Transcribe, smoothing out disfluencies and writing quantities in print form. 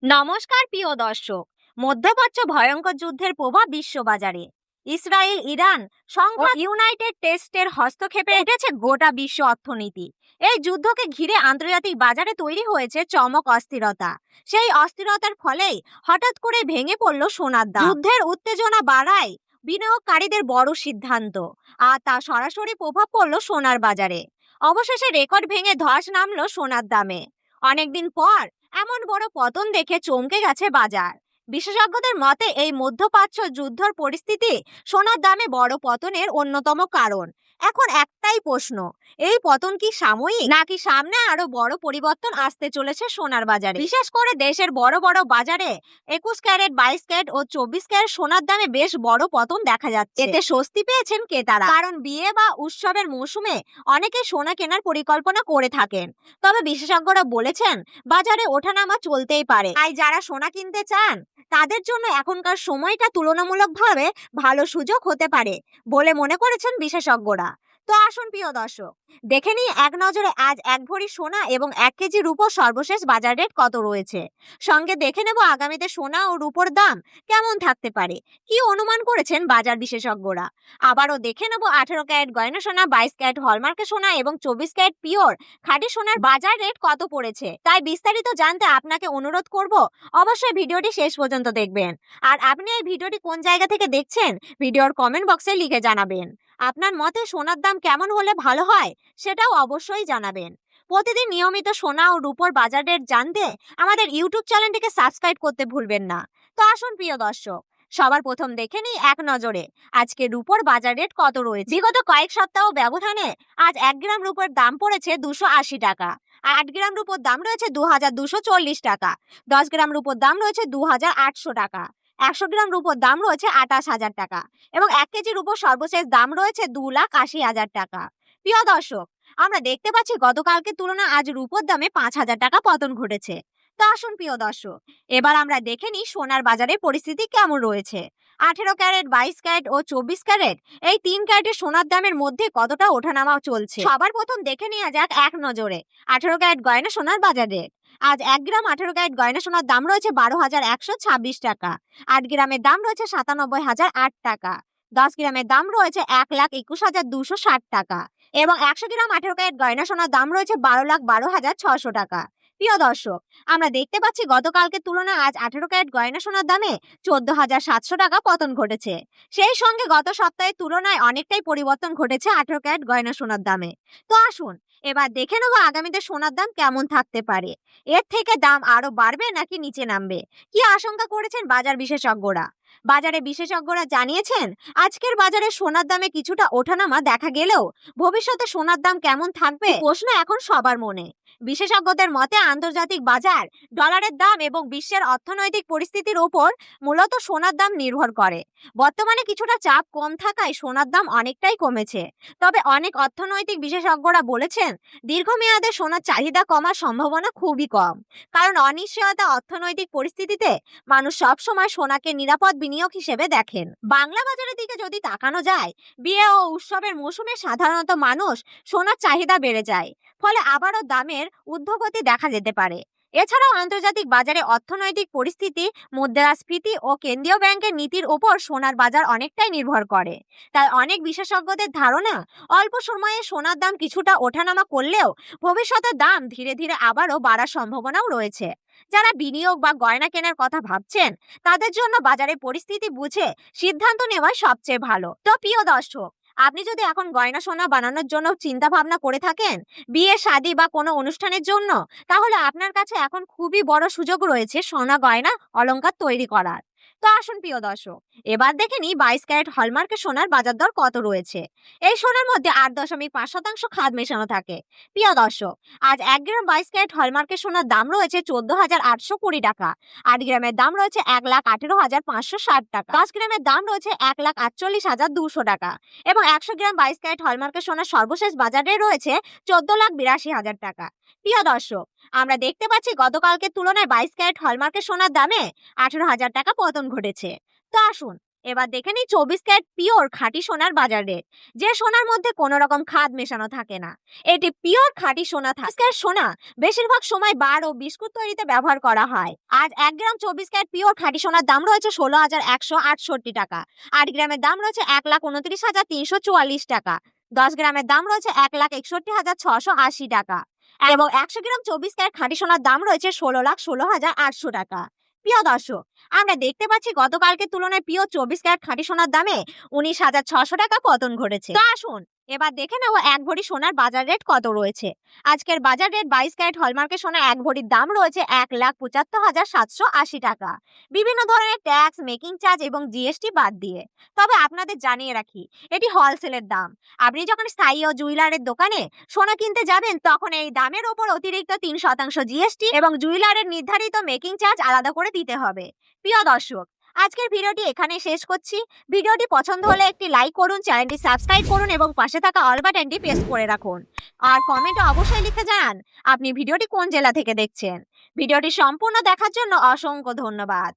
নমস্কার প্রিয় দর্শক। মধ্যপ্রাচ্য ভয়ঙ্কর যুদ্ধের প্রভাব বিশ্ববাজারে। ইসরায়েল, ইরান সংঘাত, ইউনাইটেড স্টেটের হস্তক্ষেপে উঠেছে গোটা বিশ্ব অর্থনীতি। এই যুদ্ধকে ঘিরে আন্তর্জাতিক বাজারে তৈরি হয়েছে চমক অস্থিরতা। সেই অস্থিরতার ফলেই হঠাৎ করে ভেঙে পড়ল সোনার দাম। যুদ্ধের উত্তেজনা বাড়ায় বিনিয়োগকারীদের বড় সিদ্ধান্ত, আর তা সরাসরি প্রভাব পড়ল সোনার বাজারে। অবশেষে রেকর্ড ভেঙে ধস নামলো সোনার দামে। অনেকদিন পর এমন বড় পতন দেখে চমকে গেছে বাজার। বিশেষজ্ঞদের মতে এই মধ্যপ্রাচ্য যুদ্ধের পরিস্থিতি সোনার দামে বড় পতনের অন্যতম কারণ। এখন একটাই প্রশ্ন, এই পতন কি সাময়িক নাকি সামনে আরো বড় পরিবর্তন আসতে চলেছে সোনার বাজারে? বিশেষ করে দেশের বড় বড় বাজারে 21 ক্যারেট, 22 ক্যারেট ও 24 ক্যারেট সোনার দামে বেশ বড় পতন দেখা যাচ্ছে। এতে স্বস্তি পেয়েছেন ক্রেতারা, কারণ বিয়ে বা উৎসবের মৌসুমে অনেকে সোনা কেনার পরিকল্পনা করে থাকেন। তবে বিশেষজ্ঞরা বলেছেন বাজারে ওঠানামা চলতেই পারে, তাই যারা সোনা কিনতে চান তাদের জন্য এখনকার সময়টা তুলনামূলকভাবে ভালো সুযোগ হতে পারে বলে মনে করেছেন বিশেষজ্ঞরা। তো আসুন প্রিয় দর্শক, দেখে নিই এক নজরে আজ 1 ভরি সোনা এবং 1 কেজি রূপোর সর্বশেষ বাজার রেট কত রয়েছে। সঙ্গে দেখে নেব আগামীতে সোনা ও রূপোর দাম কেমন থাকতে পারে, কি অনুমান করেছেন বাজার বিশেষজ্ঞরা। আবারও দেখে নেব 18 ক্যারেট গয়না সোনা, 22 ক্যারেট হলমার্কের সোনা এবং 24 ক্যারেট পিওর খাঁটি সোনার বাজার রেট কত পড়েছে। তাই বিস্তারিত জানতে আপনাকে অনুরোধ করব অবশ্যই ভিডিওটি শেষ পর্যন্ত দেখবেন। আর আপনি এই ভিডিওটি কোন জায়গা থেকে দেখছেন ভিডিওর কমেন্ট বক্সে লিখে জানাবেন। আপনার মতে সোনার দাম কেমন হলে ভালো হয় সেটাও অবশ্যই জানাবেন। প্রতিদিন নিয়মিত সোনা ও রূপোর বাজার রেট জানতে আমাদের ইউটিউব চ্যানেলটিকে সাবস্ক্রাইব করতে ভুলবেন না। তো আসুন প্রিয় দর্শক, সবার প্রথম দেখে নিই এক নজরে আজকে রূপোর বাজার রেট কত রয়েছে। বিগত কয়েক সপ্তাহ ব্যবধানে আজ 1 গ্রাম রূপোর দাম পড়েছে 280 টাকা। 8 গ্রাম রূপোর দাম রয়েছে 2240 টাকা। 10 গ্রাম রূপোর দাম রয়েছে 2800 টাকা। 100 গ্রাম রূপোর দাম রয়েছে 28,000 টাকা এবং 1 কেজি রূপোর সর্বশেষ দাম রয়েছে 2,80,000 টাকা। প্রিয় দর্শক, আমরা দেখতে পাচ্ছি গতকালকে তুলনায় আজ রূপোর দামে 5,000 টাকা পতন ঘটেছে। তো আসুন প্রিয় দর্শক, এবার আমরা দেখে নিই সোনার বাজারে পরিস্থিতি কেমন রয়েছে। 18 ক্যারেট, 22 ক্যারেট ও 24 ক্যারেট এই 3 ক্যারেটের সোনার দামের মধ্যে কতটা ওঠানামা চলছে। সবার প্রথম দেখে নেওয়া যাক এক নজরে 18 ক্যারেট গয়না সোনার বাজার রেট। আজ 1 গ্রাম 18 ক্যারেট গয়না সোনার দাম রয়েছে 12,126 টাকা। 8 গ্রামের দাম রয়েছে 97,008 টাকা। 10 গ্রামের দাম রয়েছে 1,21,260 টাকা এবং 100 গ্রাম 18 ক্যারেট গয়না সোনার দাম রয়েছে 12,12,600 টাকা। প্রিয় দর্শক, আমরা দেখতে পাচ্ছি গতকালকে তুলনায় আজ 18 ক্যারেট গয়না সোনার দামে 14,700 টাকা পতন ঘটেছে। সেই সঙ্গে গত সপ্তাহের তুলনায় অনেকটাই পরিবর্তন ঘটেছে 18 ক্যারেট গয়না সোনার দামে। তো আসুন এবার দেখে নেব আগামীতে সোনার দাম কেমন থাকতে পারে। এর থেকে দাম আরো বাড়বে নাকি নিচে নামবে, কি আশঙ্কা করেছেন বাজার বিশেষজ্ঞরা। বাজারে বিশেষজ্ঞরা জানিয়েছেন আজকের বাজারে সোনার দামে কিছুটা ওঠানামা দেখা গেলেও ভবিষ্যতে সোনার দাম কেমন থাকবে প্রশ্ন এখন সবার মনে। বিশেষজ্ঞদের মতে আন্তর্জাতিক বাজার, ডলারের দাম এবং বিশ্বের অর্থনৈতিক পরিস্থিতির উপর মূলত সোনার দাম নির্ভর করে। বর্তমানে কিছুটা চাপ কম থাকায় সোনার দাম অনেকটাই কমেছে। তবে অনেক অর্থনৈতিক বিশেষজ্ঞরা বলেছেন দীর্ঘমেয়াদে সোনার চাহিদা কমার সম্ভাবনা খুবই কম, কারণ অনিশ্চয়তা অর্থনৈতিক পরিস্থিতিতে মানুষ সবসময় সোনাকে নিরাপদ বিনিয়োগ হিসেবে দেখেন। বাংলা বাজারের দিকে যদি তাকানো যায়, বিয়ে ও উৎসবের মৌসুমে সাধারণত মানুষ সোনার চাহিদা বেড়ে যায়, ফলে আবারও দামের ঊর্ধ্বগতি দেখা যেতে পারে। এছাড়াও আন্তর্জাতিক বাজারে অর্থনৈতিক পরিস্থিতি, মুদ্রাস্ফীতি ও কেন্দ্রীয় ব্যাংকের নীতির ওপর সোনার বাজার অনেকটাই নির্ভর করে। তাই অনেক বিশেষজ্ঞদের ধারণা অল্প সময়ে সোনার দাম কিছুটা ওঠানামা করলেও ভবিষ্যতে দাম ধীরে ধীরে আবারও বাড়ার সম্ভাবনাও রয়েছে। যারা বিনিয়োগ বা গয়না কেনার কথা ভাবছেন তাদের জন্য বাজারের পরিস্থিতি বুঝে সিদ্ধান্ত নেওয়া সবচেয়ে ভালো। তো প্রিয় দর্শক, আপনি যদি এখন গয়না সোনা বানানোর জন্য চিন্তা ভাবনা করে থাকেন, বিয়ে, শাদী বা কোনো অনুষ্ঠানের জন্য, তাহলে আপনার কাছে এখন খুবই বড় সুযোগ রয়েছে সোনা গয়না অলংকার তৈরি করার। তো আসুন প্রিয় দর্শক, এবার দেখে নিই 22 ক্যারেট হলমার্কের সোনার বাজার দর কত রয়েছে। এই সোনার মধ্যে 8.5% খাদ মেশানো থাকে। প্রিয় দর্শক, আজ 1 গ্রাম 22 ক্যারেট হলমার্কের সোনার দাম রয়েছে 14,820 টাকা। 8 গ্রামের দাম রয়েছে 1,18,560 টাকা। 10 গ্রামের দাম রয়েছে 1,48,200 টাকা এবং 100 গ্রাম 22 ক্যারেট হলমার্কের সোনার সর্বশেষ বাজারে রয়েছে 14,82,000 টাকা। প্রিয় দর্শক, আমরা দেখতে পাচ্ছি গতকালকে তুলনায় 22 ক্যারেট হলমার্কের সোনার দামে 18,000 টাকা পতন ঘটেছে। তো আসুন এবার দেখে নিই 24 ক্যারেট পিওর খাঁটি সোনার বাজার রেট, যে সোনার মধ্যে কোনো রকম খাদ মেশানো থাকে না। এটি পিওর খাঁটি সোনা থাকে। 24 ক্যারেট সোনা বেশিরভাগ সময় বার ও বিস্কুট তৈরিতে ব্যবহার করা হয়। আজ 1 গ্রাম 24 ক্যারেট পিওর খাঁটি সোনার দাম রয়েছে 16,168 টাকা। 8 গ্রামের দাম রয়েছে 1,29,344 টাকা। 10 গ্রামের দাম রয়েছে 1,61,680 টাকা এবং 100 গ্রাম 24 ক্যারেট খাঁটি সোনার দাম রয়েছে 16,16,800 টাকা। প্রিয় দর্শক, আমরা দেখতে পাচ্ছি গতকালকের তুলনায় পিওর 24 ক্যারেট খাঁটি সোনার দামে 19,600 টাকা পতন ঘটেছে। তো আসুন এবার দেখে নেব 1 ভরি সোনার বাজার রেট কত রয়েছে। আজকের বাজার রেট 22 ক্যারেট হলমার্কের সোনা 1 ভরির দাম রয়েছে 1,75,780 টাকা, বিভিন্ন ধরনের ট্যাক্স, মেকিং চার্জ এবং জিএসটি বাদ দিয়ে। তবে আপনাদের জানিয়ে রাখি, এটি হোলসেলের দাম। আপনি যখন স্থায়ী ও জুয়েলারের দোকানে সোনা কিনতে যাবেন, তখন এই দামের ওপর অতিরিক্ত 3% জিএসটি এবং জুয়েলারের নির্ধারিত মেকিং চার্জ আলাদা করে দিতে হবে। প্রিয় দর্শক, আজকের ভিডিওটি এখানে শেষ করছি। ভিডিওটি পছন্দ হলে একটি লাইক করুন, চ্যানেলটি সাবস্ক্রাইব করুন এবং পাশে থাকা অল বাটনটি প্রেস করে রাখুন। আর কমেন্টে অবশ্যই লিখে জানান আপনি ভিডিওটি কোন জেলা থেকে দেখছেন। ভিডিওটি সম্পূর্ণ দেখার জন্য অসংখ্য ধন্যবাদ।